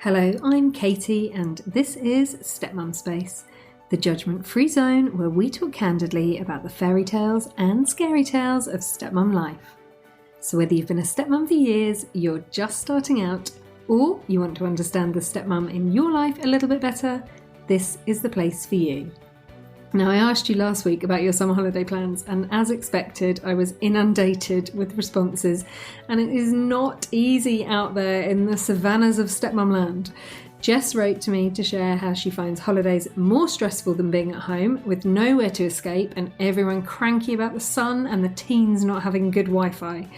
Hello, I'm Katie and this is Stepmum Space, the judgment-free zone where we talk candidly about the fairy tales and scary tales of stepmum life. So whether you've been a stepmum for years, you're just starting out, or you want to understand the stepmum in your life a little bit better, this is the place for you. Now, I asked you last week about your summer holiday plans, and as expected, I was inundated with responses, and it is not easy out there in the savannas of stepmum land. Jess wrote to me to share how she finds holidays more stressful than being at home, with nowhere to escape and everyone cranky about the sun and the teens not having good Wi-Fi.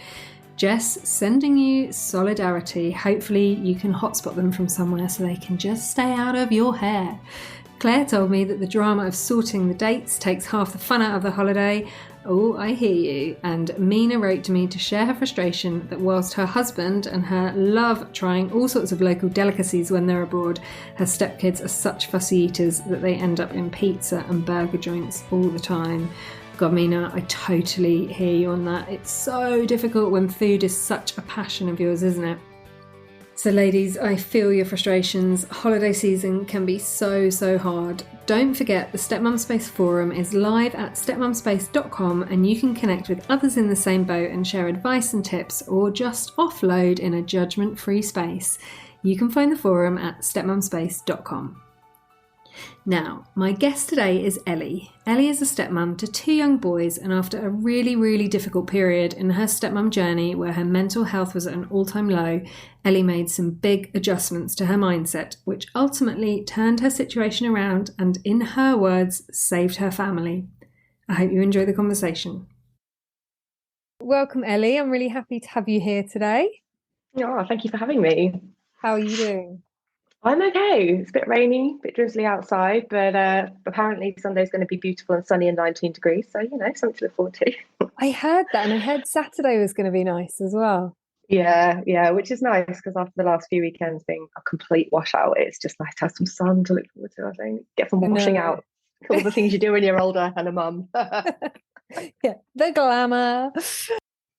Jess, sending you solidarity. Hopefully you can hotspot them from somewhere so they can just stay out of your hair. Claire told me that the drama of sorting the dates takes half the fun out of the holiday. Oh, I hear you. And Mina wrote to me to share her frustration that whilst her husband and her love trying all sorts of local delicacies when they're abroad, her stepkids are such fussy eaters that they end up in pizza and burger joints all the time. God, Mina, I totally hear you on that. It's so difficult when food is such a passion of yours, isn't it? So ladies, I feel your frustrations. Holiday season can be so hard. Don't forget the Stepmum Space forum is live at stepmumspace.com and you can connect with others in the same boat and share advice and tips or just offload in a judgment-free space. You can find the forum at stepmumspace.com. Now, my guest today is Ellie. Ellie is a stepmum to two young boys, and after a really difficult period in her stepmum journey where her mental health was at an all-time low, Ellie made some big adjustments to her mindset, which ultimately turned her situation around and, in her words, saved her family. I hope you enjoy the conversation. Welcome, Ellie. I'm really happy to have you here today. Oh, thank you for having me. How are you doing? I'm okay. It's a bit rainy, a bit drizzly outside, but apparently Sunday's going to be beautiful and sunny and 19 degrees. So, something to look forward to. I heard that, and I heard Saturday was going to be nice as well. Yeah, which is nice because after the last few weekends being a complete washout, it's just nice to have some sun to look forward to, I think. Get some washing out. All the things you do when you're older and a mum. Yeah, the glamour.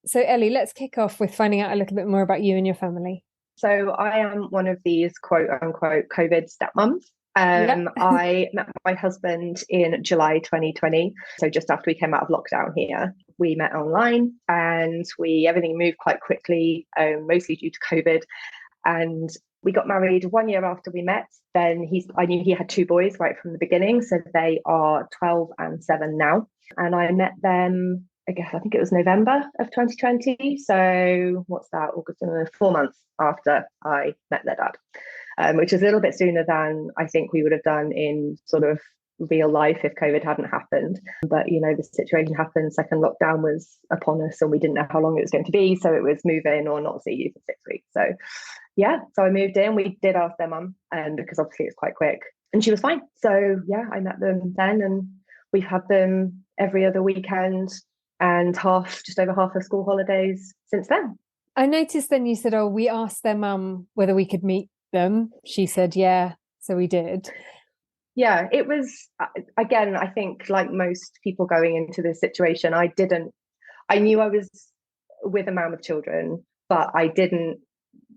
So, Ellie, let's kick off with finding out a little bit more about you and your family. So I am one of these quote unquote COVID stepmoms. I met my husband in July 2020. So just after we came out of lockdown here, we met online and everything moved quite quickly, mostly due to COVID. And we got married 1 year after we met. Then I knew he had two boys right from the beginning. So they are 12 and 7 now. And I met them, I think it was November of 2020. So what's that? August, 4 months after I met their dad, which is a little bit sooner than I think we would have done in sort of real life if COVID hadn't happened. But, the situation happened. Second lockdown was upon us and we didn't know how long it was going to be. So it was move in or not see you for 6 weeks. So so I moved in. We did ask their mum because obviously it's quite quick and she was fine. So I met them then and we've had them every other weekend and just over half of school holidays since then. I noticed then you said, we asked their mum whether we could meet them. She said, yeah, so we did. Yeah, it was, again, I think like most people going into this situation, I knew I was with a man with children, but I didn't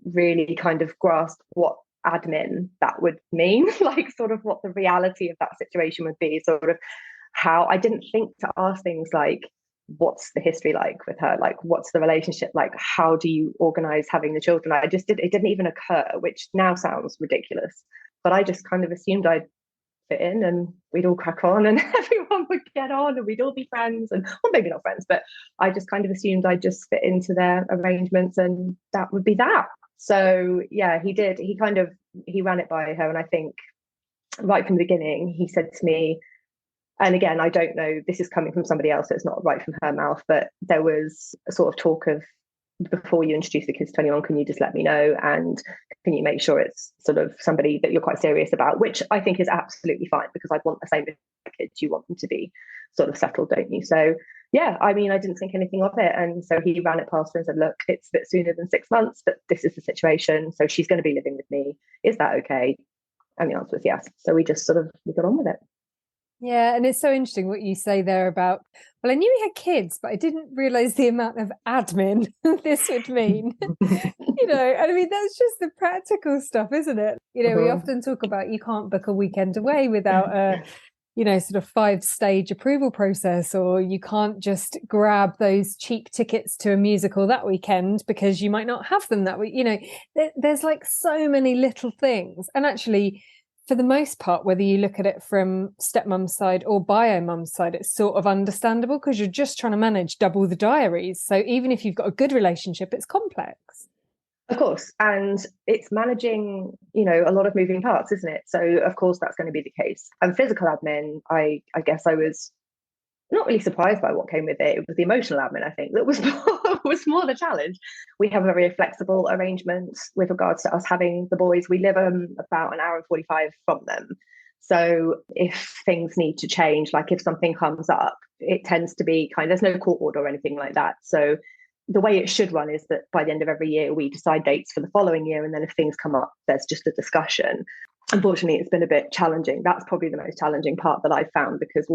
really kind of grasp what admin that would mean, like sort of what the reality of that situation would be, sort of how I didn't think to ask things like, what's the history like with her? Like, what's the relationship like? How do you organize having the children? It didn't even occur, which now sounds ridiculous, but I just kind of assumed I'd fit in and we'd all crack on and everyone would get on and we'd all be friends well, maybe not friends, but I just kind of assumed I'd just fit into their arrangements and that would be that. So he did. He ran it by her. And I think right from the beginning, he said to me, and again, I don't know, this is coming from somebody else, so it's not right from her mouth, but there was a sort of talk of, before you introduce the kids to anyone, can you just let me know? And can you make sure it's sort of somebody that you're quite serious about, which I think is absolutely fine because I want the same with kids. You want them to be sort of settled, don't you? So I didn't think anything of it. And so he ran it past her and said, look, it's a bit sooner than 6 months, but this is the situation. So she's going to be living with me. Is that okay? And the answer was yes. So we got on with it. Yeah, and it's so interesting what you say there about, well, I knew we had kids, but I didn't realize the amount of admin this would mean. And I mean, that's just the practical stuff, isn't it? We often talk about you can't book a weekend away without a, sort of 5-stage approval process, or you can't just grab those cheap tickets to a musical that weekend because you might not have them that week. There's like so many little things. And actually, for the most part, whether you look at it from stepmom's side or bio mum's side, it's sort of understandable because you're just trying to manage double the diaries. So even if you've got a good relationship, it's complex. Of course. And it's managing, a lot of moving parts, isn't it? So of course that's going to be the case. And physical admin, I guess I was not really surprised by what came with it. It was the emotional admin, I think, that was was more the challenge. We have a very flexible arrangement with regards to us having the boys. We live about an hour and 45 from them. So if things need to change, like if something comes up, it tends to be there's no court order or anything like that. So the way it should run is that by the end of every year, we decide dates for the following year. And then if things come up, there's just a discussion. Unfortunately, it's been a bit challenging. That's probably the most challenging part that I've found, because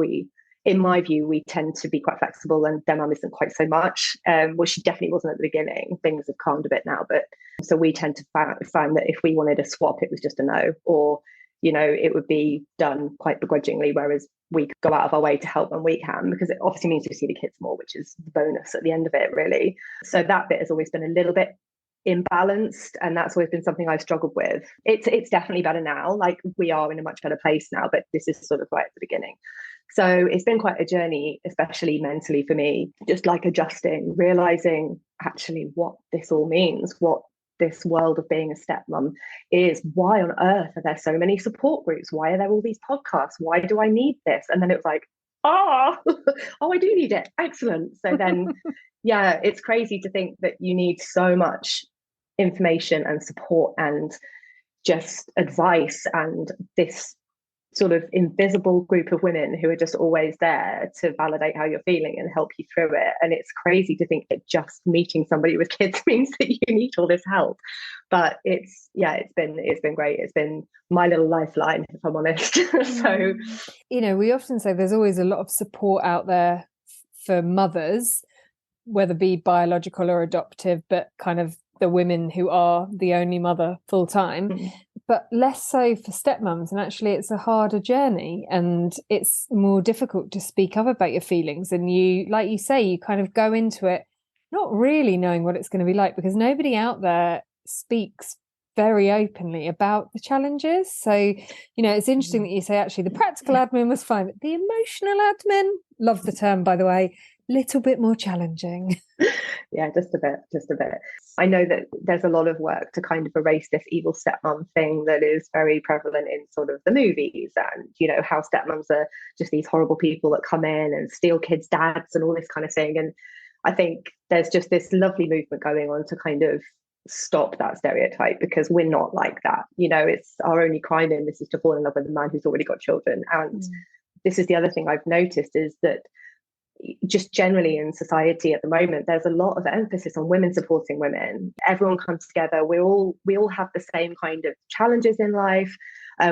in my view, we tend to be quite flexible, and their mum isn't quite so much. Well, she definitely wasn't at the beginning. Things have calmed a bit now, but so we tend to find that if we wanted a swap, it was just a no, or it would be done quite begrudgingly, whereas we could go out of our way to help when we can, because it obviously means we see the kids more, which is the bonus at the end of it, really. So that bit has always been a little bit imbalanced, and that's always been something I've struggled with. It's definitely better now. Like, we are in a much better place now, but this is sort of right at the beginning. So it's been quite a journey, especially mentally for me, just like adjusting, realizing actually what this all means, what this world of being a stepmom is. Why on earth are there so many support groups? Why are there all these podcasts? Why do I need this? And then it was like, oh, I do need it. Excellent. So then, yeah, it's crazy to think that you need so much information and support and just advice, and this sort of invisible group of women who are just always there to validate how you're feeling and help you through it. And it's crazy to think that just meeting somebody with kids means that you need all this help. But it's been great. It's been my little lifeline, if I'm honest. So, we often say there's always a lot of support out there for mothers, whether be biological or adoptive, but kind of the women who are the only mother full time. But less so for stepmoms. And actually, it's a harder journey, and it's more difficult to speak up about your feelings. And you, like you say, you kind of go into it not really knowing what it's going to be like, because nobody out there speaks very openly about the challenges. So, it's interesting that you say actually the practical admin was fine, but the emotional admin, love the term, by the way, little bit more challenging. Yeah, just a bit. I know that there's a lot of work to kind of erase this evil stepmom thing that is very prevalent in sort of the movies, and how stepmoms are just these horrible people that come in and steal kids' dads and all this kind of thing. And I think there's just this lovely movement going on to kind of stop that stereotype, because we're not like that. It's our only crime in this is to fall in love with a man who's already got children. And this is the other thing I've noticed, is that just generally in society at the moment, there's a lot of emphasis on women supporting women. Everyone comes together. We all have the same kind of challenges in life,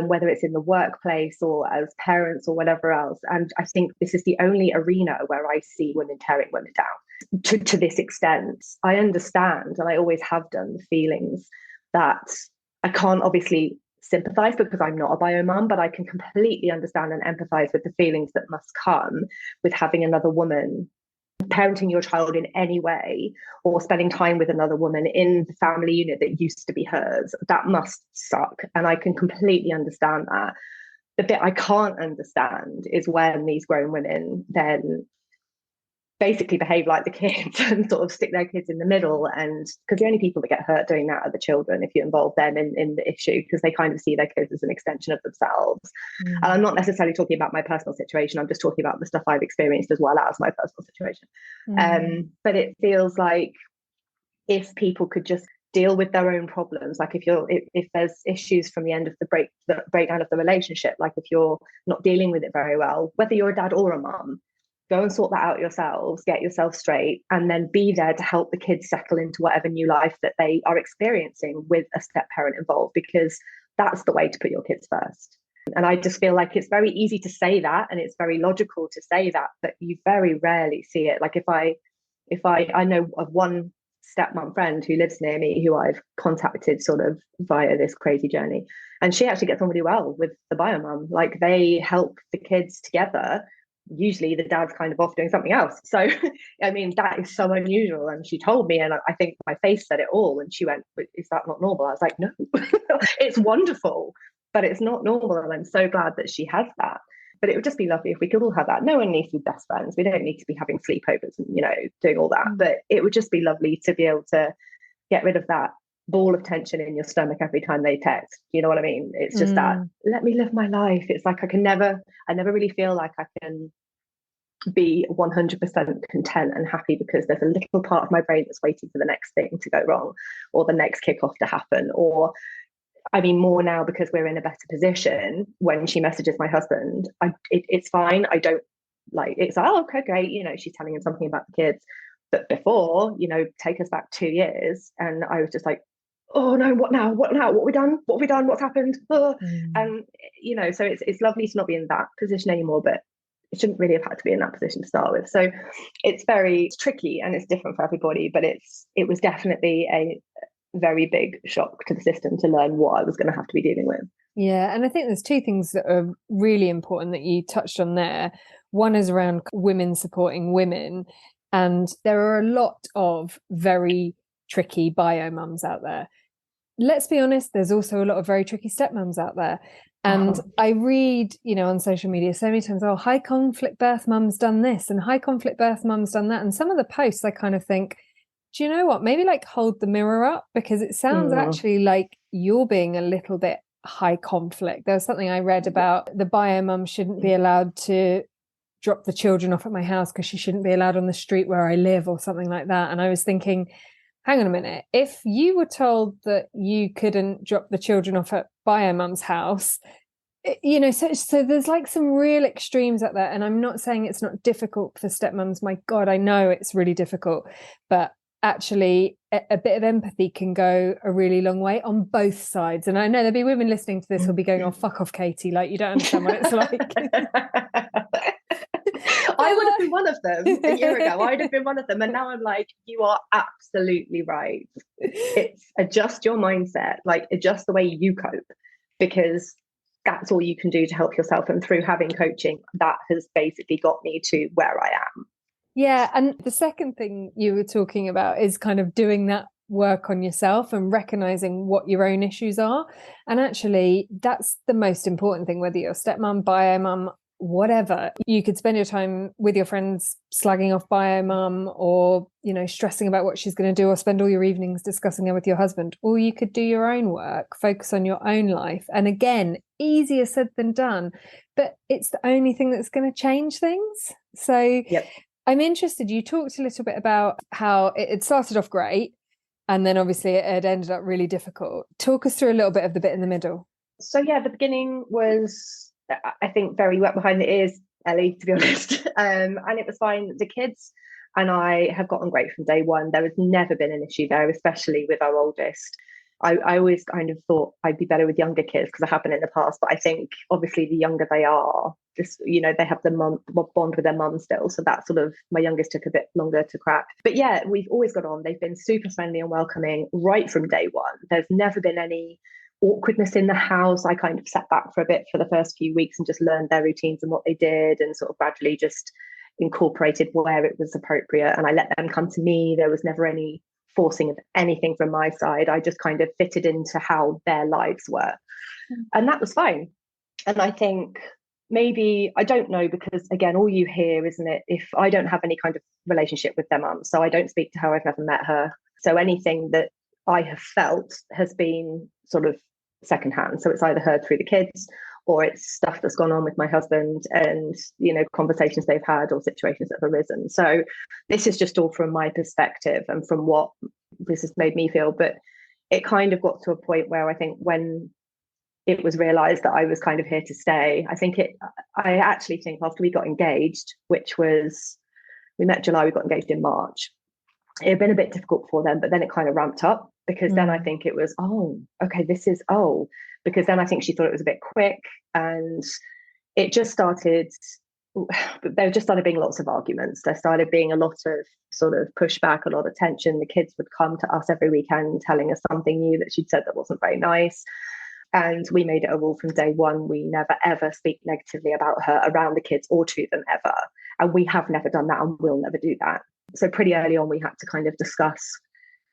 whether it's in the workplace or as parents or whatever else. And I think this is the only arena where I see women tearing women down to this extent. I understand, and I always have done, the feelings that I can't obviously sympathize because I'm not a bio mum, but I can completely understand and empathize with the feelings that must come with having another woman parenting your child in any way, or spending time with another woman in the family unit that used to be hers. That must suck, and I can completely understand that. The bit I can't understand is when these grown women then basically behave like the kids and sort of stick their kids in the middle, and because the only people that get hurt doing that are the children if you involve them in the issue, because they kind of see their kids as an extension of themselves. And I'm not necessarily talking about my personal situation, I'm just talking about the stuff I've experienced as well as my personal situation. But it feels like if people could just deal with their own problems, like if there's issues from the end of the breakdown of the relationship, like if you're not dealing with it very well, whether you're a dad or a mum, go and sort that out yourselves, get yourself straight, and then be there to help the kids settle into whatever new life that they are experiencing with a step parent involved, because that's the way to put your kids first. And I just feel like it's very easy to say that, and it's very logical to say that, but you very rarely see it. Like I know of one stepmom friend who lives near me who I've contacted sort of via this crazy journey, and she actually gets on really well with the bio mum. Like they help the kids together. Usually the dad's kind of off doing something else. So, I mean, that is so unusual. And she told me, and I think my face said it all. And she went, is that not normal? I was like, no, it's wonderful, but it's not normal. And I'm so glad that she has that. But it would just be lovely if we could all have that. No one needs to be best friends. We don't need to be having sleepovers and, doing all that. But it would just be lovely to be able to get rid of that ball of tension in your stomach every time they text. You know what I mean? It's just that, let me live my life. It's like I never really feel like I can be 100% content and happy, because there's a little part of my brain that's waiting for the next thing to go wrong, or the next kickoff to happen, or I mean, more now because we're in a better position. When she messages my husband, it's fine. I don't like it's like, oh, okay, great. She's telling him something about the kids. But before, take us back 2 years, and I was just like, oh no, what now? What now? What have we done? What have we done? What's happened? And so it's lovely to not be in that position anymore. But it shouldn't really have had to be in that position to start with. So it's tricky, and it's different for everybody. But it was definitely a very big shock to the system to learn what I was going to have to be dealing with. Yeah, and I think there's two things that are really important that you touched on there. One is around women supporting women, and there are a lot of very tricky bio mums out there. Let's be honest, there's also a lot of very tricky stepmoms out there. And I read, on social media so many times, oh, high conflict birth mum's done this and high conflict birth mum's done that. And some of the posts I kind of think, do you know what? Maybe like hold the mirror up, because it sounds actually like you're being a little bit high conflict. There was something I read about the bio mum shouldn't be allowed to drop the children off at my house because she shouldn't be allowed on the street where I live, or something like that. And I was thinking, hang on a minute, if you were told that you couldn't drop the children off at bio mum's house, so there's like some real extremes out there. And I'm not saying it's not difficult for stepmoms. My God, I know it's really difficult, but actually a bit of empathy can go a really long way on both sides. And I know there'll be women listening to this who'll be going, oh, fuck off, Katie, like you don't understand what it's like. I would have been one of them a year ago. I'd have been one of them. And now I'm like, you are absolutely right. It's adjust your mindset, like adjust the way you cope, because that's all you can do to help yourself. And through having coaching, that has basically got me to where I am. Yeah. And the second thing you were talking about is kind of doing that work on yourself and recognizing what your own issues are. And actually, that's the most important thing, whether you're stepmom, bio mum, whatever. You could spend your time with your friends slagging off bio mum, or stressing about what she's going to do, or spend all your evenings discussing her with your husband, or you could do your own work, focus on your own life. And again, easier said than done, but it's the only thing that's going to change things. So yep. I'm interested, you talked a little bit about how it started off great, and then obviously it had ended up really difficult. Talk us through a little bit of the bit in the middle. So yeah, the beginning was, I think, very wet behind the ears, Ellie, to be honest. And it was fine. The kids and I have gotten great from day one. There has never been an issue there, especially with our oldest. I always kind of thought I'd be better with younger kids because I have been in the past, but I think obviously the younger they are, just, they have the bond with their mum still. So that sort of, my youngest took a bit longer to crack. But yeah, we've always got on. They've been super friendly and welcoming right from day one. There's never been any awkwardness in the house. I kind of sat back for a bit for the first few weeks and just learned their routines and what they did, and sort of gradually just incorporated where it was appropriate. And I let them come to me. There was never any forcing of anything from my side. I just kind of fitted into how their lives were. And that was fine. And I think maybe, I don't know, because again, all you hear, isn't it, if I don't have any kind of relationship with their mum, so I don't speak to her, I've never met her. So anything that I have felt has been sort of secondhand. So it's either heard through the kids, or it's stuff that's gone on with my husband and, conversations they've had or situations that have arisen. So this is just all from my perspective and from what this has made me feel. But it kind of got to a point where I think when it was realized that I was kind of here to stay, I actually think after we got engaged, which was, we met July, we got engaged in March. It had been a bit difficult for them, but then it kind of ramped up. because then I think it was, oh, okay, this is, oh, because then I think she thought it was a bit quick, and it just started, there just started being lots of arguments. There started being a lot of sort of pushback, a lot of tension. The kids would come to us every weekend telling us something new that she'd said that wasn't very nice. And we made it a rule from day one, we never, ever speak negatively about her around the kids or to them ever. And we have never done that, and we'll never do that. So pretty early on, we had to kind of discuss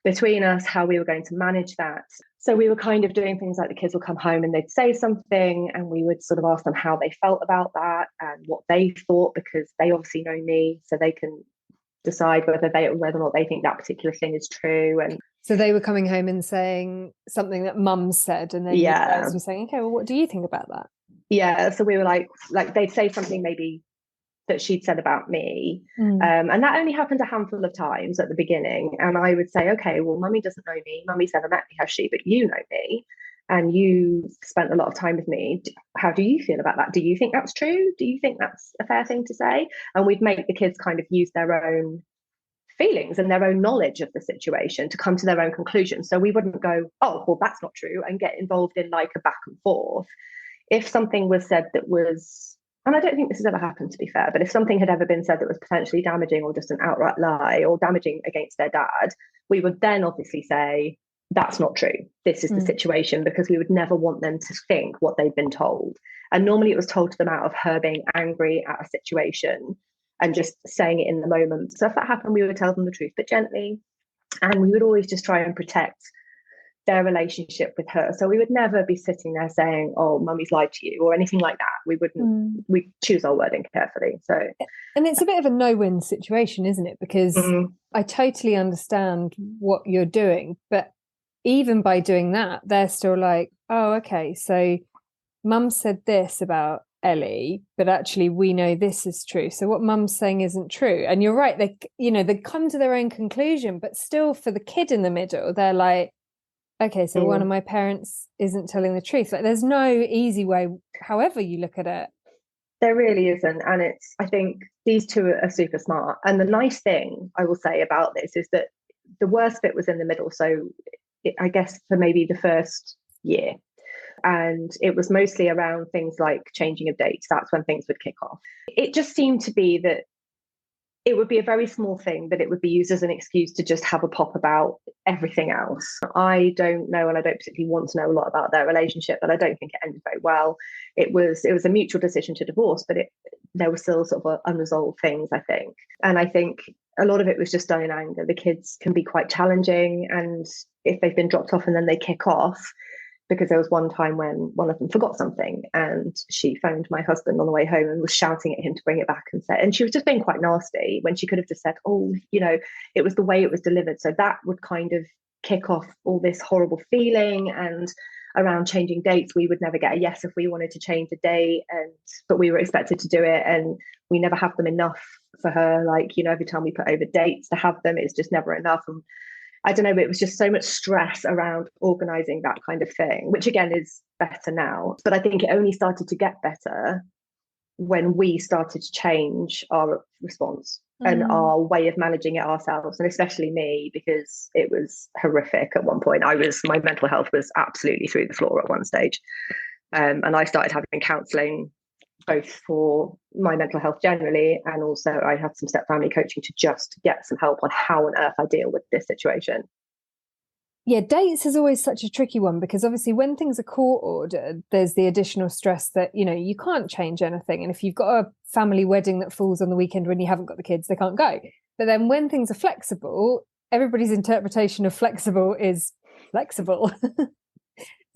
between us how we were going to manage that. So we were kind of doing things like the kids would come home and they'd say something, and we would sort of ask them how they felt about that and what they thought, because they obviously know me, so they can decide whether or not they think that particular thing is true. And so they were coming home and saying something that mum said, and then you guys were saying, okay, well, what do you think about that? Yeah, so we were like they'd say something maybe that she'd said about me. And that only happened a handful of times at the beginning. And I would say, okay, well, mummy doesn't know me. Mummy's never met me, has she? But you know me, and you spent a lot of time with me. How do you feel about that? Do you think that's true? Do you think that's a fair thing to say? And we'd make the kids kind of use their own feelings and their own knowledge of the situation to come to their own conclusions. So we wouldn't go, oh, well, that's not true, and get involved in like a back and forth. If something was said that was, and I don't think this has ever happened, to be fair, but if something had ever been said that was potentially damaging or just an outright lie or damaging against their dad, we would then obviously say, that's not true. This is the situation, because we would never want them to think what they've been told. And normally it was told to them out of her being angry at a situation and just saying it in the moment. So if that happened, we would tell them the truth, but gently. And we would always just try and protect their relationship with her. So we would never be sitting there saying, oh, mummy's lied to you or anything like that. We wouldn't, we choose our wording carefully. So, and it's a bit of a no-win situation, isn't it? Because I totally understand what you're doing, but even by doing that, they're still like, oh, okay, so mum said this about Ellie, but actually we know this is true. So what mum's saying isn't true. And you're right, they come to their own conclusion, but still for the kid in the middle, they're like, okay, so one of my parents isn't telling the truth. Like, there's no easy way, however you look at it. There really isn't. And I think these two are super smart. And the nice thing I will say about this is that the worst bit was in the middle. So I guess for maybe the first year. And it was mostly around things like changing of dates. That's when things would kick off. It just seemed to be that it would be a very small thing, but it would be used as an excuse to just have a pop about everything else. I don't know, and I don't particularly want to know a lot about their relationship, but I don't think it ended very well. It was a mutual decision to divorce, but there were still sort of unresolved things, I think. And I think a lot of it was just done in anger. The kids can be quite challenging, and if they've been dropped off and then they kick off, because there was one time when one of them forgot something and she phoned my husband on the way home and was shouting at him to bring it back, and she was just being quite nasty when she could have just said, oh, it was the way it was delivered. So that would kind of kick off all this horrible feeling. And around changing dates, we would never get a yes if we wanted to change a date, but we were expected to do it, and we never have them enough for her. Like, every time we put over dates to have them, it's just never enough. And I don't know, but it was just so much stress around organising that kind of thing, which again is better now. But I think it only started to get better when we started to change our response and our way of managing it ourselves, and especially me, because it was horrific at one point. My mental health was absolutely through the floor at one stage. And I started having counselling both for my mental health generally, and also I had some step family coaching to just get some help on how on earth I deal with this situation. Yeah, dates is always such a tricky one, because obviously when things are court ordered, there's the additional stress that, you can't change anything. And if you've got a family wedding that falls on the weekend when you haven't got the kids, they can't go. But then when things are flexible, everybody's interpretation of flexible is flexible.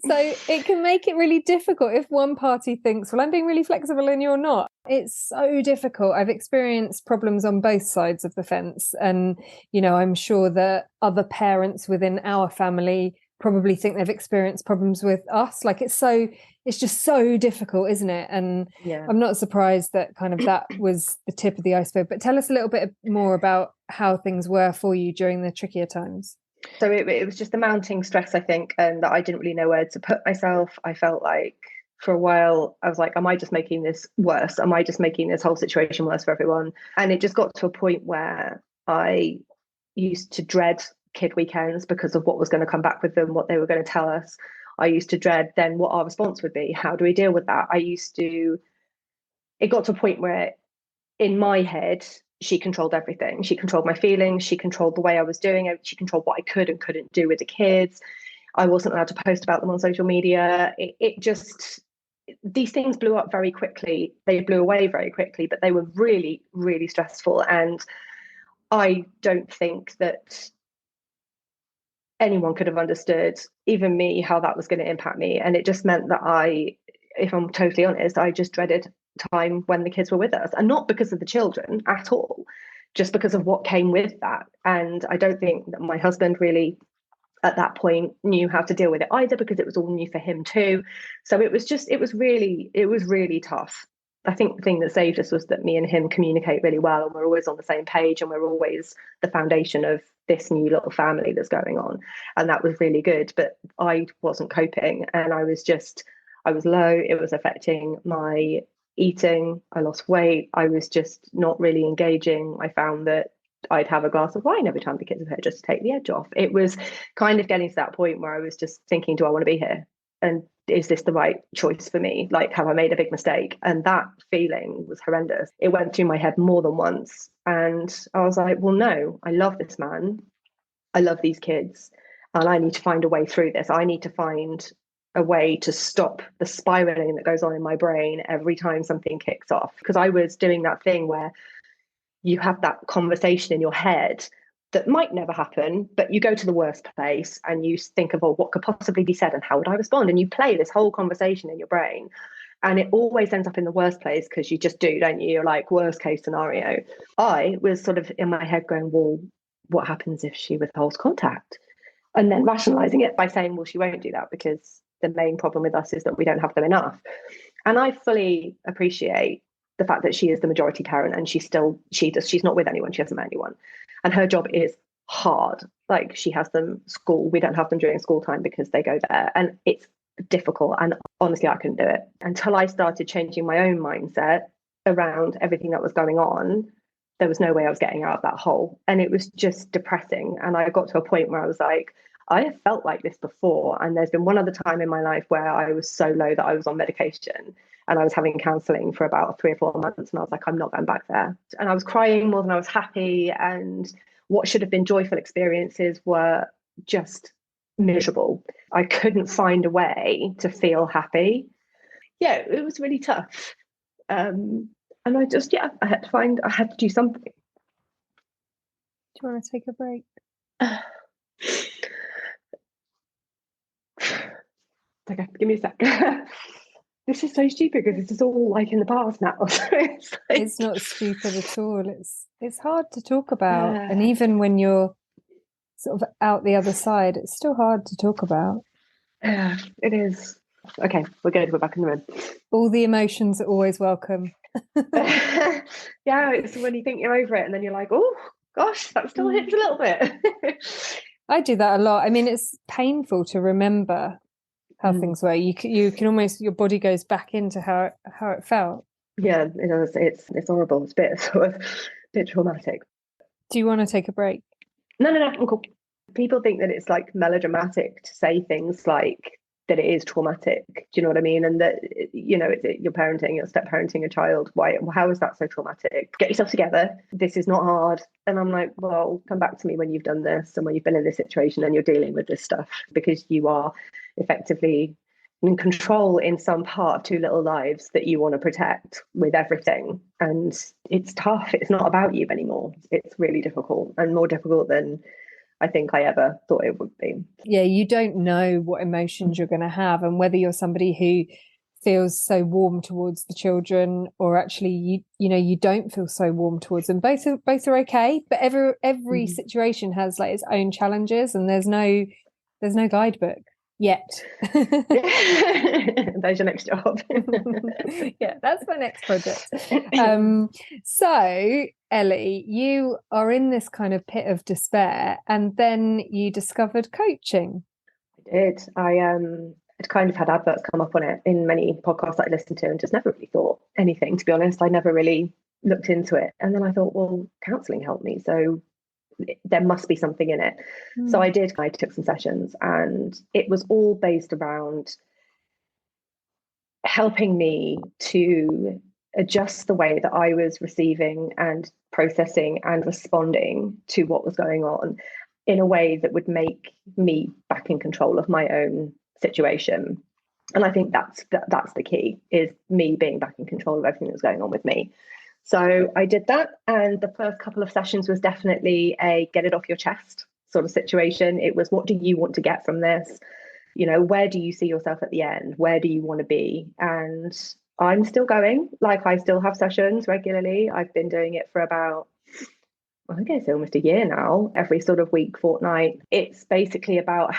So it can make it really difficult if one party thinks, well, I'm being really flexible and you're not. It's so difficult. I've experienced problems on both sides of the fence. And, I'm sure that other parents within our family probably think they've experienced problems with us. Like, it's just so difficult, isn't it? And yeah. I'm not surprised that kind of that was the tip of the iceberg. But tell us a little bit more about how things were for you during the trickier times. So it was just the mounting stress, I think, and that I didn't really know where to put myself. I felt like for a while, I was like, am I just making this worse? Am I just making this whole situation worse for everyone? And it just got to a point where I used to dread kid weekends because of what was going to come back with them, what they were going to tell us. I used to dread then what our response would be. How do we deal with that? It got to a point where in my head, she controlled everything. She controlled my feelings. She controlled the way I was doing it. She controlled what I could and couldn't do with the kids. I wasn't allowed to post about them on social media. These things blew up very quickly. They blew away very quickly, but they were really, really stressful. And I don't think that anyone could have understood, even me, how that was going to impact me. And it just meant that if I'm totally honest, I just dreaded time when the kids were with us, and not because of the children at all, just because of what came with that. And I don't think that my husband really at that point knew how to deal with it either, because it was all new for him too. So it was really tough. I think the thing that saved us was that me and him communicate really well, and we're always on the same page, and we're always the foundation of this new little family that's going on. And that was really good. But I wasn't coping, and I was low. It was affecting my eating. I lost weight. I was just not really engaging. I found that I'd have a glass of wine every time the kids were here just to take the edge off. It was kind of getting to that point where I was just thinking, do I want to be here? And is this the right choice for me? Like, have I made a big mistake? And that feeling was horrendous. It went through my head more than once. And I was like, well, no, I love this man. I love these kids. And I need to find a way through this. I need to find a way to stop the spiraling that goes on in my brain every time something kicks off. Because I was doing that thing where you have that conversation in your head that might never happen, but you go to the worst place and you think of, oh, what could possibly be said and how would I respond? And you play this whole conversation in your brain, and it always ends up in the worst place, because you just do, don't you? You're like, worst case scenario. I was sort of in my head going, well, what happens if she withholds contact? And then rationalizing it by saying, well, she won't do that because the main problem with us is that we don't have them enough. And I fully appreciate the fact that she is the majority parent, and she's not with anyone. She hasn't met anyone. And her job is hard. Like, she has them school. We don't have them during school time because they go there. And it's difficult. And honestly, I couldn't do it until I started changing my own mindset around everything that was going on. There was no way I was getting out of that hole. And it was just depressing. And I got to a point where I was like, I have felt like this before. And there's been one other time in my life where I was so low that I was on medication, and I was having counselling for about 3 or 4 months. And I was like, I'm not going back there. And I was crying more than I was happy. And what should have been joyful experiences were just miserable. I couldn't find a way to feel happy. Yeah, it was really tough. And I had to do something. Do you want to take a break? Okay, give me a sec. This is so stupid because this is all like in the past now. It's not stupid at all. It's hard to talk about, and even when you're sort of out the other side, it's still hard to talk about. Yeah, it is. Okay, we're good. We're back in the room. All the emotions are always welcome. Yeah, it's when you think you're over it, and then you're like, oh gosh, that still hits a little bit. I do that a lot. I mean, it's painful to remember how things were. You can almost, your body goes back into how it felt. Yeah, it does. It's horrible. It's a bit traumatic. Do you want to take a break? No, I'm cool. People think that it's like melodramatic to say things like that it is traumatic. Do you know what I mean? And that, you're step parenting a child. Why? How is that so traumatic? Get yourself together. This is not hard. And I'm like, well, come back to me when you've done this and when you've been in this situation and you're dealing with this stuff, because you are effectively in control in some part of two little lives that you want to protect with everything. And it's tough. It's not about you anymore. It's really difficult, and more difficult than I think I ever thought it would be. Yeah, you don't know what emotions you're going to have, and whether you're somebody who feels so warm towards the children, or actually you don't feel so warm towards them. Both are okay, but every situation has like its own challenges, and there's no guidebook yet. There's your next job. Yeah, that's my next project. So Ellie, you are in this kind of pit of despair, and then you discovered coaching. I did. I'd kind of had adverts come up on it in many podcasts that I listened to, and just never really thought anything, to be honest. I never really looked into it. And then I thought, well, counselling helped me, so there must be something in it. So I took some sessions, and it was all based around helping me to adjust the way that I was receiving and processing and responding to what was going on in a way that would make me back in control of my own situation. And I think that's the key, is me being back in control of everything that's going on with me. So I did that, and the first couple of sessions was definitely a get it off your chest sort of situation. It was, what do you want to get from this? You know, where do you see yourself at the end? Where do you want to be? And I'm still going. Like, I still have sessions regularly. I've been doing it for about, I guess, almost a year now, every sort of week, fortnight. It's basically about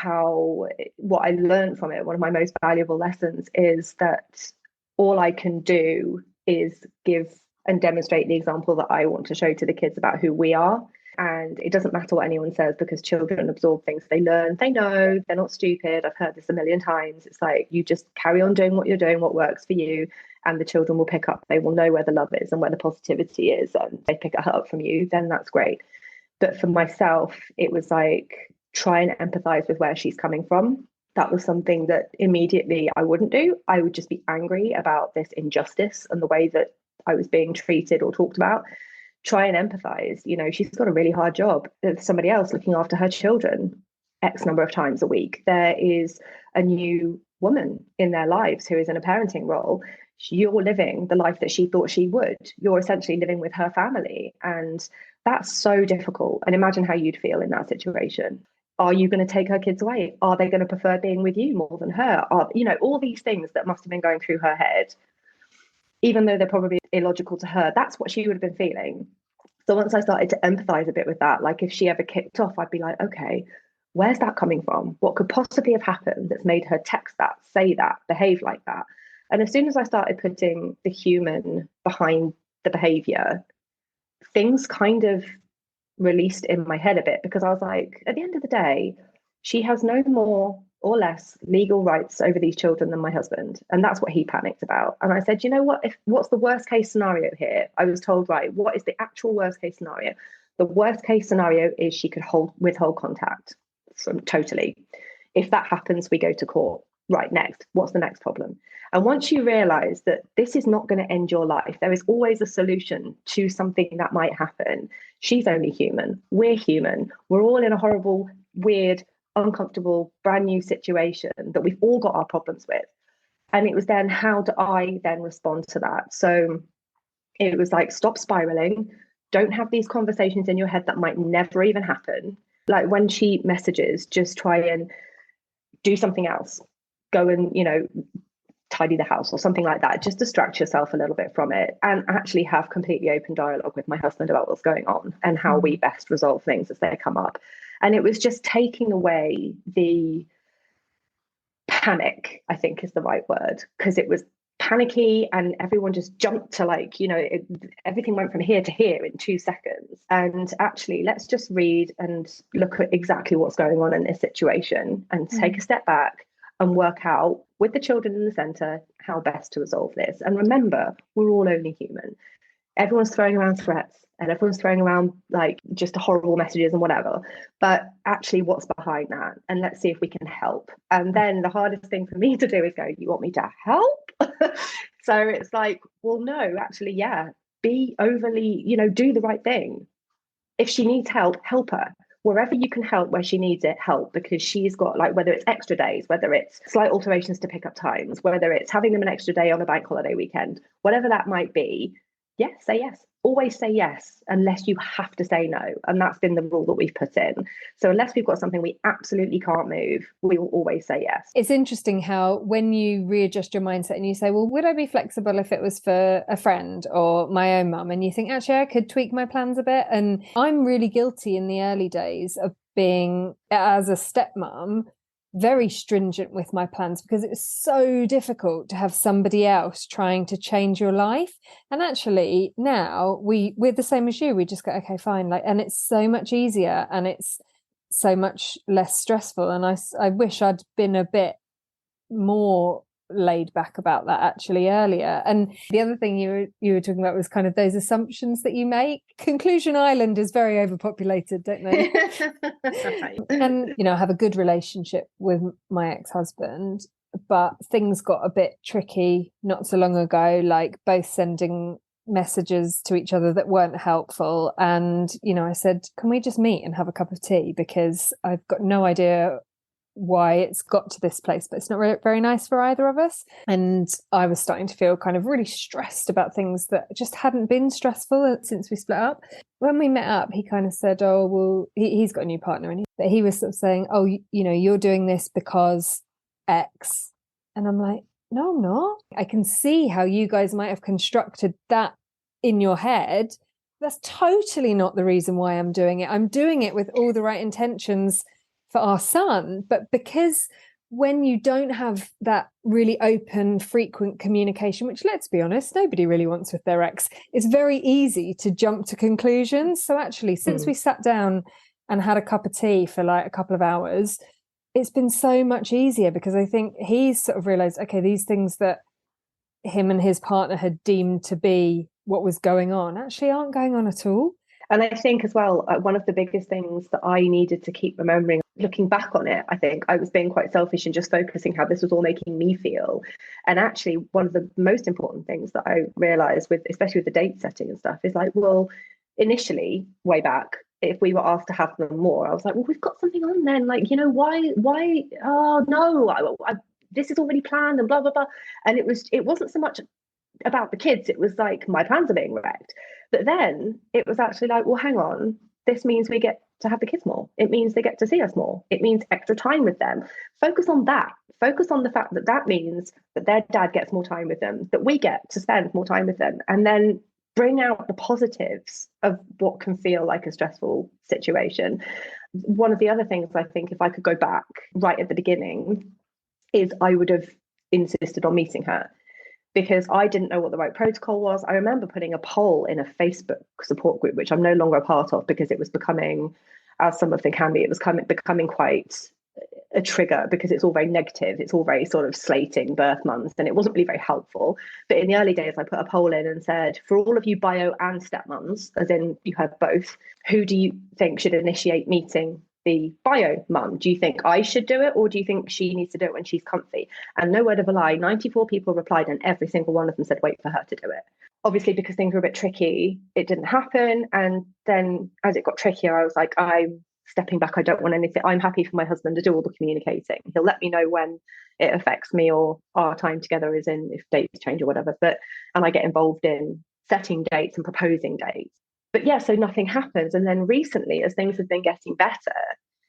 what I learned from it. One of my most valuable lessons is that all I can do is give and demonstrate the example that I want to show to the kids about who we are. And it doesn't matter what anyone says, because children absorb things they learn. They know, they're not stupid. I've heard this a million times. It's like, you just carry on doing what you're doing, what works for you, and the children will pick up. They will know where the love is and where the positivity is, and they pick it up from you, then that's great. But for myself, it was like, try and empathize with where she's coming from. That was something that immediately I wouldn't do. I would just be angry about this injustice and the way that I was being treated or talked about. Try and empathize. You know, she's got a really hard job. There's somebody else looking after her children X number of times a week. There is a new woman in their lives who is in a parenting role. You're living the life that she thought she would. You're essentially living with her family. And that's so difficult. And imagine how you'd feel in that situation. Are you going to take her kids away? Are they going to prefer being with you more than her? All these things that must have been going through her head, even though they're probably illogical to her, that's what she would have been feeling. So once I started to empathize a bit with that, like if she ever kicked off, I'd be like, okay, where's that coming from? What could possibly have happened that's made her text that, say that, behave like that? And as soon as I started putting the human behind the behavior, things kind of released in my head a bit, because I was like, at the end of the day, she has no more or less legal rights over these children than my husband. And that's what he panicked about. And I said, you know what, what's the worst case scenario here? I was told, right, what is the actual worst case scenario? The worst case scenario is she could withhold contact from totally. If that happens, we go to court. Right, next, what's the next problem? And once you realize that this is not going to end your life, there is always a solution to something that might happen. She's only human. We're human. We're all in a horrible, weird, uncomfortable, brand new situation that we've all got our problems with. And it was then, how do I then respond to that? So it was like, stop spiraling. Don't have these conversations in your head that might never even happen. Like when she messages, just try and do something else. Go and, tidy the house or something like that. Just distract yourself a little bit from it, and actually have completely open dialogue with my husband about what's going on and how we best resolve things as they come up. And it was just taking away the panic, I think is the right word, because it was panicky and everyone just jumped to everything went from here to here in 2 seconds. And actually, let's just read and look at exactly what's going on in this situation and take a step back and work out, with the children in the centre, how best to resolve this. And remember, we're all only human. Everyone's throwing around threats and everyone's throwing around like just horrible messages and whatever. But actually, what's behind that? And let's see if we can help. And then the hardest thing for me to do is go, you want me to help? So it's like, well, no, actually, yeah, be overly, do the right thing. If she needs help, help her. Wherever you can help, where she needs it, help, because she's got, like, whether it's extra days, whether it's slight alterations to pick up times, whether it's having them an extra day on a bank holiday weekend, whatever that might be, yes, say yes. Always say yes, unless you have to say no. And that's been the rule that we've put in. So unless we've got something we absolutely can't move, we will always say yes. It's interesting how when you readjust your mindset and you say, well, would I be flexible if it was for a friend or my own mum? And you think, actually, I could tweak my plans a bit. And I'm really guilty in the early days of being, as a stepmom, very stringent with my plans, because it was so difficult to have somebody else trying to change your life. And actually now we're the same as you. We just go, okay, fine. And it's so much easier and it's so much less stressful. And I wish I'd been a bit more laid back about that actually earlier. And the other thing you were talking about was kind of those assumptions that you make. Conclusion Island is very overpopulated, don't they? And I have a good relationship with my ex-husband, but things got a bit tricky not so long ago, like both sending messages to each other that weren't helpful. And I said, can we just meet and have a cup of tea, because I've got no idea why it's got to this place, but it's not really very nice for either of us. And I was starting to feel kind of really stressed about things that just hadn't been stressful since we split up. When we met up, he kind of said, oh, well, he's got a new partner, and he was sort of saying, oh, you're doing this because X. And I'm like, no, I'm not. I can see how you guys might have constructed that in your head. That's totally not the reason why I'm doing it. I'm doing it with all the right intentions for our son, but because when you don't have that really open, frequent communication, which, let's be honest, nobody really wants with their ex, it's very easy to jump to conclusions. So actually, since we sat down and had a cup of tea for like a couple of hours, it's been so much easier, because I think he's sort of realized, okay, these things that him and his partner had deemed to be what was going on actually aren't going on at all. And I think as well, one of the biggest things that I needed to keep remembering, looking back on it, I think I was being quite selfish and just focusing how this was all making me feel. And actually, one of the most important things that I realized especially with the date setting and stuff, is like, well, initially, way back, if we were asked to have them more, I was like, well, we've got something on then. Like, why, oh no, this is already planned and blah, blah, blah. And it wasn't so much about the kids. It was like, my plans are being wrecked. But then it was actually like, well, hang on, this means we get to have the kids more. It means they get to see us more. It means extra time with them. Focus on that. Focus on the fact that that means that their dad gets more time with them, that we get to spend more time with them, and then bring out the positives of what can feel like a stressful situation. One of the other things, I think, if I could go back right at the beginning, is I would have insisted on meeting her, because I didn't know what the right protocol was. I remember putting a poll in a Facebook support group, which I'm no longer a part of, because it was becoming, as some of them can be, it was becoming quite a trigger, because it's all very negative. It's all very sort of slating birth months, and it wasn't really very helpful. But in the early days, I put a poll in and said, for all of you bio and stepmums, as in you have both, who do you think should initiate meeting the bio mum? Do you think I should do it, or do you think she needs to do it when she's comfy? And no word of a lie, 94 people replied, and every single one of them said wait for her to do it. Obviously, because things were a bit tricky, it didn't happen. And then as it got trickier, I was like, I'm stepping back. I don't want anything. I'm happy for my husband to do all the communicating. He'll let me know when it affects me, or our time together is in, if dates change or whatever. And I get involved in setting dates and proposing dates. But yeah, so nothing happens. And then recently, as things have been getting better,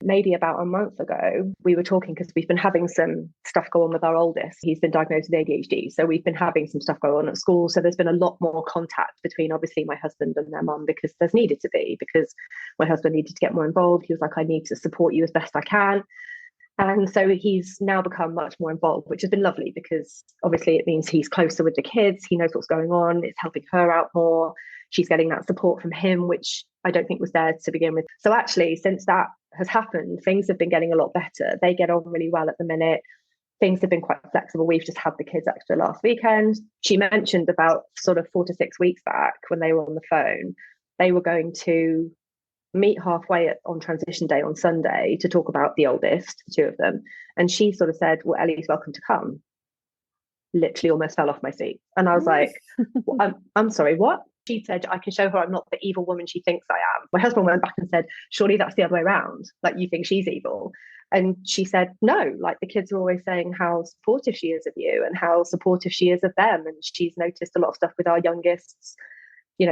maybe about a month ago, we were talking, because we've been having some stuff go on with our oldest. He's been diagnosed with ADHD. So we've been having some stuff go on at school. So there's been a lot more contact between, obviously, my husband and their mum, because there's needed to be, because my husband needed to get more involved. He was like, I need to support you as best I can. And so he's now become much more involved, which has been lovely, because obviously it means he's closer with the kids. He knows what's going on. It's helping her out more. She's getting that support from him, which I don't think was there to begin with. So actually, since that has happened, things have been getting a lot better. They get on really well at the minute. Things have been quite flexible. We've just had the kids extra last weekend. She mentioned about sort of 4 to 6 weeks back, when they were on the phone, they were going to meet halfway on transition day on Sunday to talk about the oldest, the two of them. And she sort of said, well, Ellie's welcome to come. Literally almost fell off my seat. And I was like, well, I'm sorry, what? She said, I can show her I'm not the evil woman she thinks I am. My husband went back and said, surely that's the other way around. Like, you think she's evil. And she said, no, like, the kids are always saying how supportive she is of you and how supportive she is of them. And she's noticed a lot of stuff with our youngest's,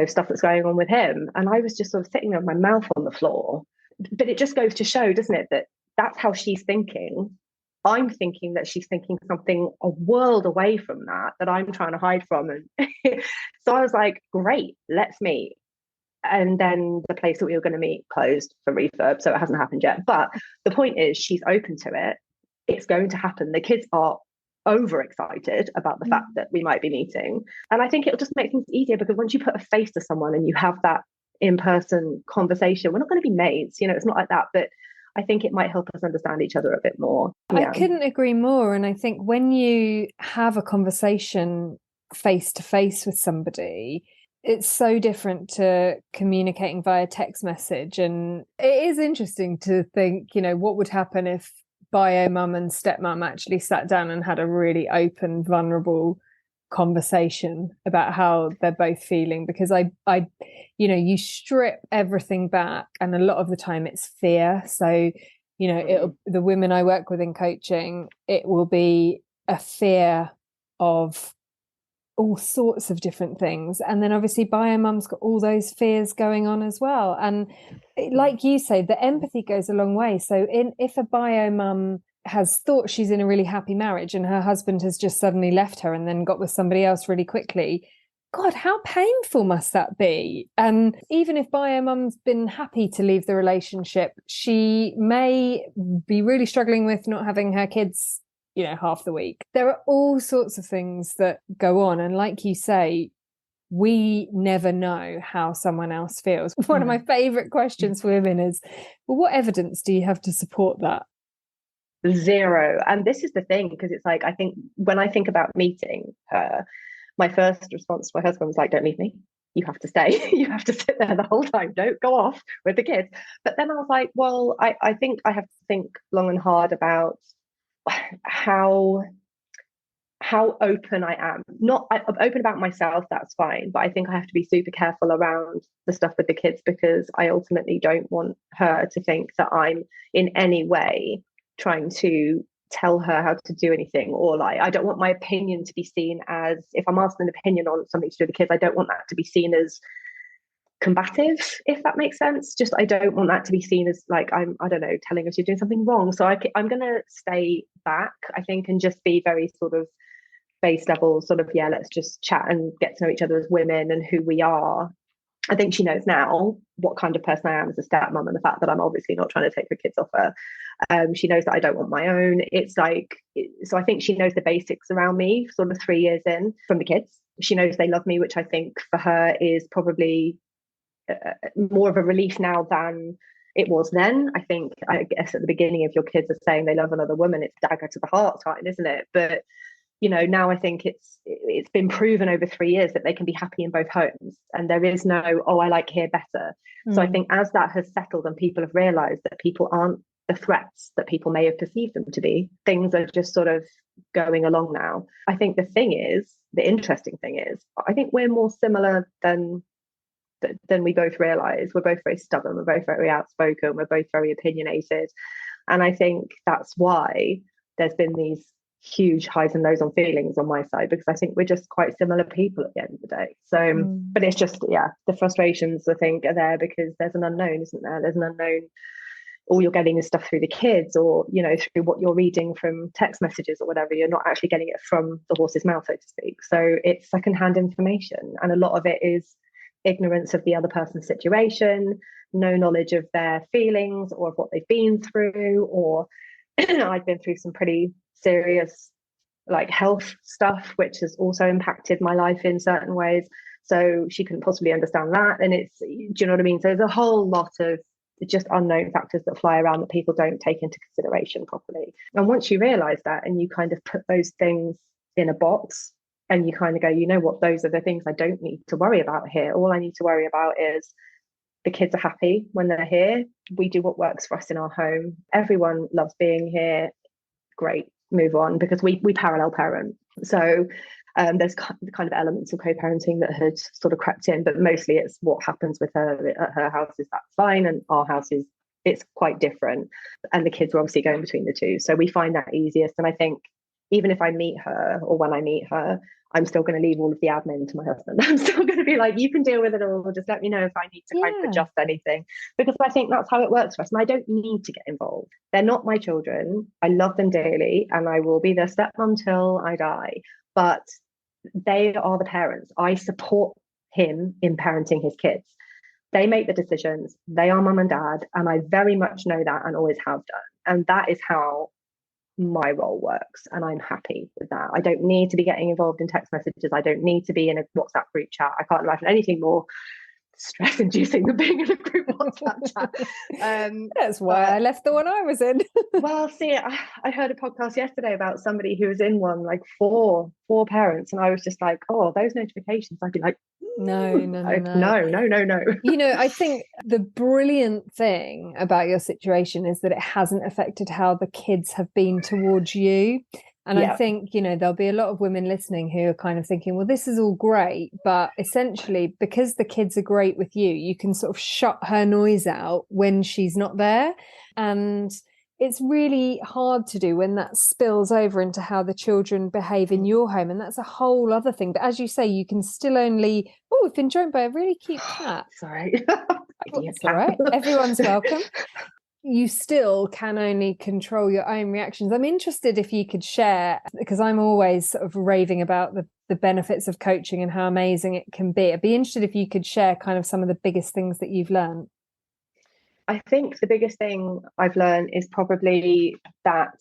stuff that's going on with him. And I was just sort of sitting there with my mouth on the floor. But it just goes to show, doesn't it, that that's how she's thinking. I'm thinking that she's thinking something a world away from that I'm trying to hide from. And so I was like, great, let's meet. And then the place that we were going to meet closed for refurb, so it hasn't happened yet. But the point is, she's open to it. It's going to happen. The kids are overexcited about the fact that we might be meeting. And I think it'll just make things easier, because once you put a face to someone and you have that in-person conversation, we're not going to be mates, it's not like that. But I think it might help us understand each other a bit more. I couldn't agree more. And I think when you have a conversation face to face with somebody, it's so different to communicating via text message. And it is interesting to think, what would happen if bio mum and stepmum actually sat down and had a really open, vulnerable conversation about how they're both feeling, because you strip everything back, and a lot of the time it's fear. So the women I work with in coaching, it will be a fear of all sorts of different things, and then obviously bio mum's got all those fears going on as well. And like you say, the empathy goes a long way. So if a bio mum has thought she's in a really happy marriage and her husband has just suddenly left her and then got with somebody else really quickly, God, how painful must that be? And even if bio mum's been happy to leave the relationship, she may be really struggling with not having her kids, half the week. There are all sorts of things that go on. And like you say, we never know how someone else feels. One of my favorite questions for women is, well, what evidence do you have to support that? Zero. And this is the thing, because it's like, I think when I think about meeting her, my first response to my husband was like, don't leave me. You have to stay. You have to sit there the whole time. Don't go off with the kids. But then I was like, well, I think I have to think long and hard about how open I am. I'm open about myself, that's fine. But I think I have to be super careful around the stuff with the kids, because I ultimately don't want her to think that I'm in any way trying to tell her how to do anything, or like, I don't want my opinion to be seen as, if I'm asking an opinion on something to do with the kids, I don't want that to be seen as combative, if that makes sense. Just, I don't want that to be seen as like, I don't know, telling her she's doing something wrong. So I'm going to stay back, I think, and just be very sort of base level, sort of, yeah, let's just chat and get to know each other as women and who we are. I think she knows now what kind of person I am as a stepmom, and the fact that I'm obviously not trying to take the kids off her. She knows that I don't want my own. It's like, so I think she knows the basics around me sort of 3 years in from the kids. She knows they love me, which I think for her is probably more of a relief now than it was then. I guess at the beginning, if your kids are saying they love another woman, it's dagger to the heart time, isn't it? But now I think it's been proven over 3 years that they can be happy in both homes, and there is no, oh, I like here better. So I think as that has settled and people have realized that people aren't the threats that people may have perceived them to be, things are just sort of going along now. I think the interesting thing is, I think we're more similar than we both realize. We're both very stubborn, we're both very outspoken, we're both very opinionated. And I think that's why there's been these huge highs and lows on feelings on my side, because I think we're just quite similar people at the end of the day. So but it's just, yeah, the frustrations I think are there because there's an unknown, isn't there? There's an unknown. All you're getting is stuff through the kids, or through what you're reading from text messages or whatever. You're not actually getting it from the horse's mouth, so to speak. So it's secondhand information, and a lot of it is ignorance of the other person's situation, no knowledge of their feelings or of what they've been through. Or I've been through some pretty serious like health stuff, which has also impacted my life in certain ways. So she couldn't possibly understand that. And it's, do you know what I mean? So there's a whole lot of just unknown factors that fly around that people don't take into consideration properly. And once you realize that and you kind of put those things in a box and you kind of go, you know what, those are the things I don't need to worry about here. All I need to worry about is the kids are happy when they're here. We do what works for us in our home. Everyone loves being here. Great, move on, because we parallel parent. So there's kind of elements of co-parenting that had sort of crept in, but mostly it's what happens with her at her house is that's fine, and our house is, it's quite different. And the kids are obviously going between the two. So we find that easiest. And I think even if I meet her, or when I meet her, I'm still going to leave all of the admin to my husband. I'm still going to be like, you can deal with it all. Just let me know if I need to kind of adjust anything, because I think that's how it works for us. And I don't need to get involved. They're not my children. I love them dearly, and I will be their stepmom till I die. But they are the parents. I support him in parenting his kids. They make the decisions. They are mum and dad. And I very much know that and always have done. And that is how my role works, and I'm happy with that. I don't need to be getting involved in text messages. I don't need to be in a WhatsApp group chat. I can't imagine anything more stress inducing than being in a group WhatsApp chat. That's why I left the one I was in. Well, see, I heard a podcast yesterday about somebody who was in one, like four parents, and I was just like, oh, those notifications, I'd be like, no. You know, I think the brilliant thing about your situation is that it hasn't affected how the kids have been towards you. And I think, there'll be a lot of women listening who are kind of thinking, well, this is all great, but essentially because the kids are great with you, you can sort of shut her noise out when she's not there. And it's really hard to do when that spills over into how the children behave in your home. And that's a whole other thing. But as you say, you can still only, we've been joined by a really cute cat. Sorry. It's all right. Everyone's welcome. You still can only control your own reactions. I'm interested if you could share, because I'm always sort of raving about the benefits of coaching and how amazing it can be. I'd be interested if you could share kind of some of the biggest things that you've learned. I think the biggest thing I've learned is probably that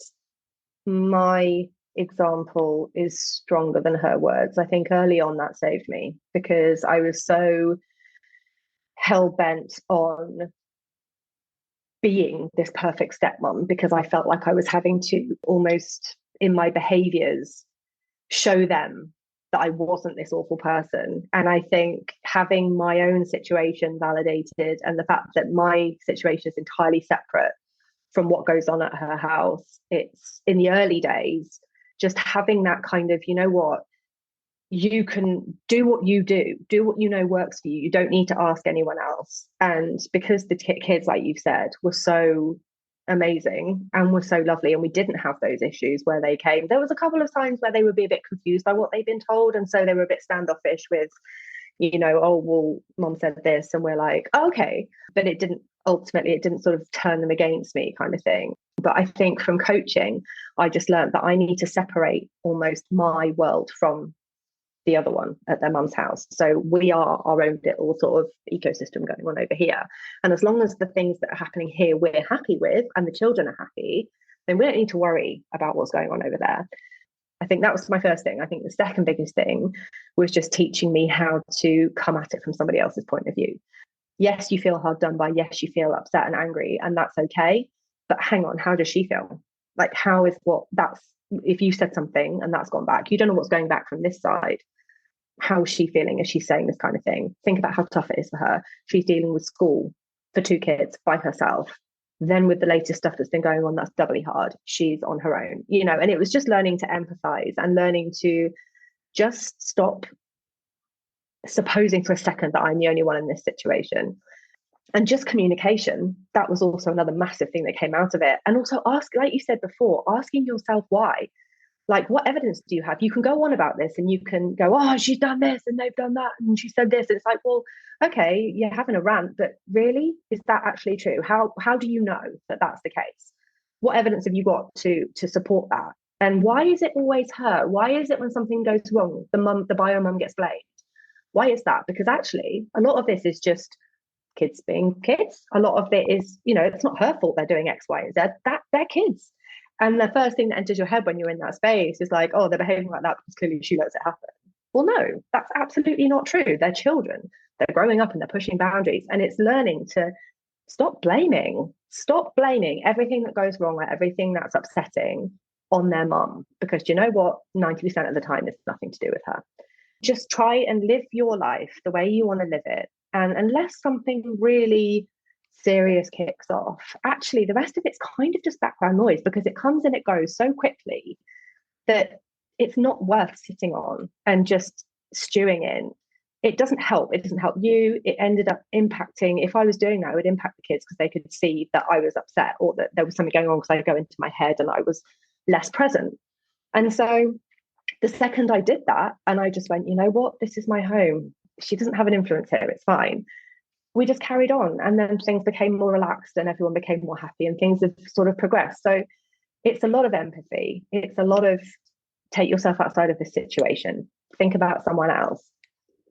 my example is stronger than her words. I think early on that saved me because I was so hell-bent on being this perfect stepmom because I felt like I was having to almost in my behaviors show them that I wasn't this awful person. And I think having my own situation validated and the fact that my situation is entirely separate from what goes on at her house, it's in the early days, just having that kind of, you know what, you can do what you do what you know works for you. You don't need to ask anyone else. And because the kids, like you've said, were so amazing and were so lovely, and we didn't have those issues where they came. There was a couple of times where they would be a bit confused by what they've been told, and so they were a bit standoffish with, oh, well, mom said this, and we're like, oh, okay. But it didn't sort of turn them against me kind of thing. But I think from coaching, I just learned that I need to separate almost my world from the other one at their mum's house. So we are our own little sort of ecosystem going on over here. And as long as the things that are happening here we're happy with and the children are happy, then we don't need to worry about what's going on over there. I think that was my first thing. I think the second biggest thing was just teaching me how to come at it from somebody else's point of view. Yes, you feel hard done by. Yes, you feel upset and angry, and that's okay. But hang on, how does she feel? Like, how is if you said something and that's gone back, you don't know what's going back from this side. How is she feeling as she's saying this kind of thing? Think about how tough it is for her. She's dealing with school for 2 kids by herself. Then with the latest stuff that's been going on, that's doubly hard. She's on her own, and it was just learning to empathize and learning to just stop supposing for a second that I'm the only one in this situation. And just communication, that was also another massive thing that came out of it. And also like you said before, asking yourself why. Like, what evidence do you have? You can go on about this and you can go, oh, she's done this and they've done that and she said this. It's like, well, okay, you're having a rant, but really, is that actually true? How do you know that that's the case? What evidence have you got to support that? And why is it always her? Why is it when something goes wrong, the bio mum gets blamed? Why is that? Because actually, a lot of this is just kids being kids. A lot of it is, it's not her fault they're doing X, Y, and Z. They're kids. And the first thing that enters your head when you're in that space is like, oh, they're behaving like that because clearly she lets it happen. Well, no, that's absolutely not true. They're children. They're growing up and they're pushing boundaries. And it's learning to stop blaming everything that goes wrong or everything that's upsetting on their mum. Because you know what? 90% of the time, it's nothing to do with her. Just try and live your life the way you want to live it. And unless something really serious kicks off, actually the rest of it's kind of just background noise, because it comes and it goes so quickly that it's not worth sitting on and just stewing in. It doesn't help you. It ended up impacting, if I was doing that, it would impact the kids because they could see that I was upset or that there was something going on, because I'd go into my head and I was less present. And so the second I did that and I just went, you know what, this is my home, she doesn't have an influence here, it's fine, we just carried on. And then things became more relaxed and everyone became more happy and things have sort of progressed. So it's a lot of empathy. It's a lot of take yourself outside of this situation. Think about someone else.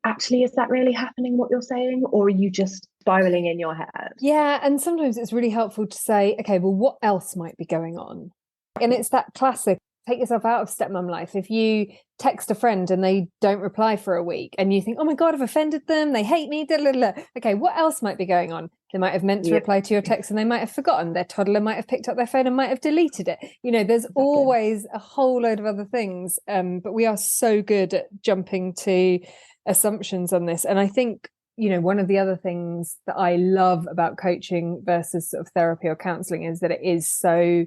Actually, is that really happening, what you're saying? Or are you just spiraling in your head? Yeah. And sometimes it's really helpful to say, okay, well, what else might be going on? And it's that classic, take yourself out of stepmom life. If you text a friend and they don't reply for a week and you think, oh my God, I've offended them, they hate me, da, da, da. Okay, what else might be going on? They might have meant to reply to your text and they might have forgotten. Their toddler might have picked up their phone and might have deleted it. There's always a whole load of other things. But we are so good at jumping to assumptions on this. And I think, one of the other things that I love about coaching versus sort of therapy or counselling is that it is so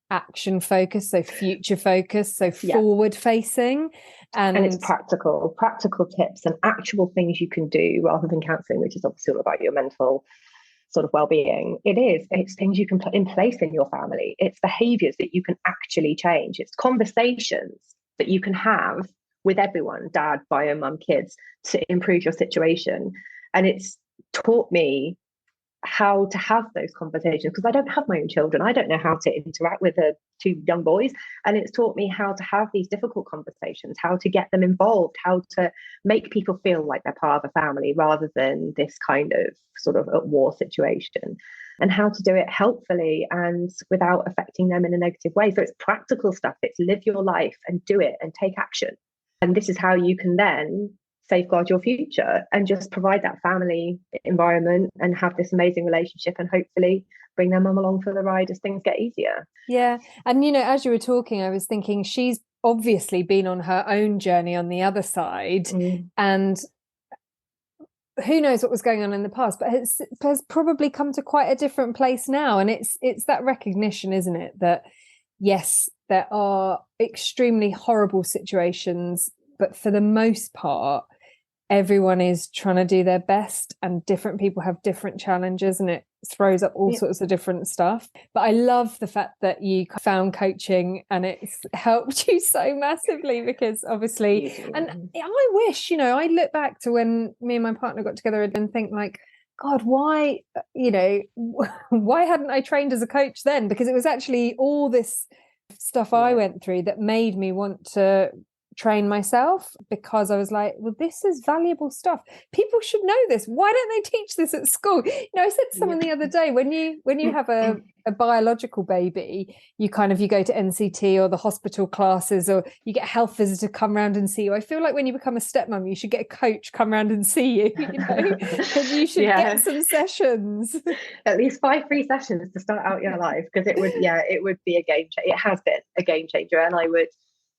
action focused, so future focused, so forward facing, and it's practical tips and actual things you can do rather than counselling, which is obviously all about your mental sort of well-being. It's things you can put in place in your family. It's behaviors that you can actually change. It's conversations that you can have with everyone, dad, bio, mum, kids, to improve your situation. And it's taught me how to have those conversations, because I don't have my own children. I don't know how to interact with two young boys. And it's taught me how to have these difficult conversations, how to get them involved, how to make people feel like they're part of a family rather than this kind of sort of at war situation, and how to do it helpfully and without affecting them in a negative way. So it's practical stuff. It's live your life and do it and take action. And this is how you can then safeguard your future and just provide that family environment and have this amazing relationship and hopefully bring their mum along for the ride as things get easier. Yeah. And, as you were talking, I was thinking she's obviously been on her own journey on the other side, and who knows what was going on in the past, but has probably come to quite a different place now. And it's that recognition, isn't it, that yes, there are extremely horrible situations, but for the most part, everyone is trying to do their best, and different people have different challenges, and it throws up all sorts of different stuff. But I love the fact that you found coaching and it's helped you so massively, because obviously, and I wish, I look back to when me and my partner got together and think like, God, why, why hadn't I trained as a coach then? Because it was actually all this stuff I went through that made me want to train myself, because I was like, well, this is valuable stuff. People should know this. Why don't they teach this at school? I said to someone the other day, when you have a biological baby, you go to NCT or the hospital classes, or you get a health visitor come around and see you. I feel like when you become a stepmom, you should get a coach come around and see you, and you should get some sessions. At least 5 free sessions to start out your life, because it would be a game changer. It has been a game changer, and I would,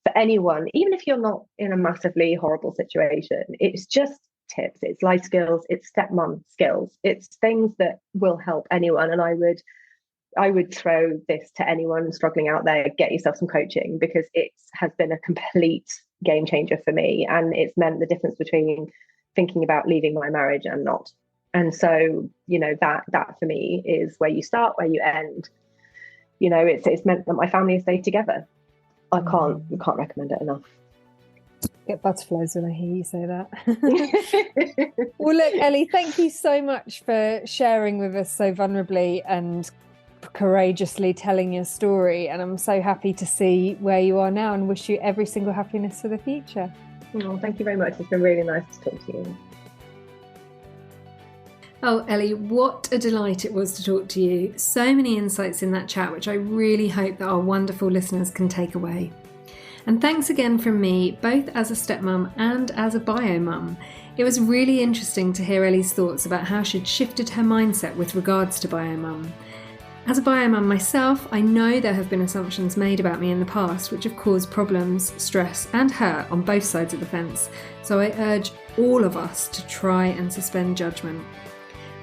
for anyone, even if you're not in a massively horrible situation, it's just tips, it's life skills, it's stepmom skills, it's things that will help anyone. And I would throw this to anyone struggling out there: get yourself some coaching, because it has been a complete game changer for me, and it's meant the difference between thinking about leaving my marriage and not. And so that for me is where you start, where you end. It's meant that my family has stayed together. I can't recommend it enough. Get butterflies when I hear you say that. Well, look, Ellie, thank you so much for sharing with us so vulnerably and courageously telling your story. And I'm so happy to see where you are now, and wish you every single happiness for the future. Oh, thank you very much. It's been really nice to talk to you. Oh, Ellie, what a delight it was to talk to you. So many insights in that chat, which I really hope that our wonderful listeners can take away. And thanks again from me, both as a stepmum and as a bio mum. It was really interesting to hear Ellie's thoughts about how she'd shifted her mindset with regards to bio mum. As a bio mum myself, I know there have been assumptions made about me in the past which have caused problems, stress and hurt on both sides of the fence. So I urge all of us to try and suspend judgment.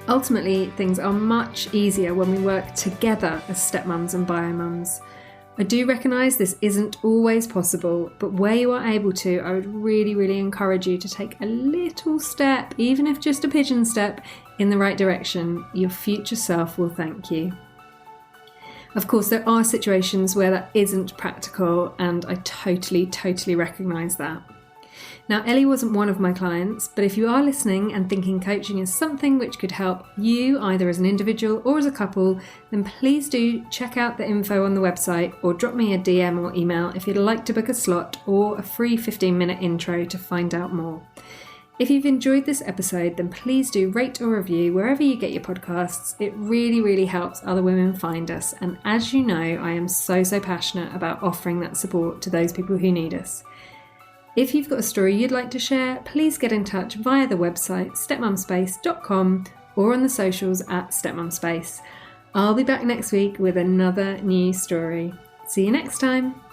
Ultimately, things are much easier when we work together as stepmums and bio-mums. I do recognise this isn't always possible, but where you are able to, I would really, really encourage you to take a little step, even if just a pigeon step, in the right direction. Your future self will thank you. Of course, there are situations where that isn't practical, and I totally recognise that. Now, Ellie wasn't one of my clients, but if you are listening and thinking coaching is something which could help you either as an individual or as a couple, then please do check out the info on the website, or drop me a DM or email if you'd like to book a slot or a free 15-minute intro to find out more. If you've enjoyed this episode, then please do rate or review wherever you get your podcasts. It really, really helps other women find us. And as you know, I am so passionate about offering that support to those people who need us. If you've got a story you'd like to share, please get in touch via the website stepmumspace.com or on the socials at stepmumspace. I'll be back next week with another new story. See you next time.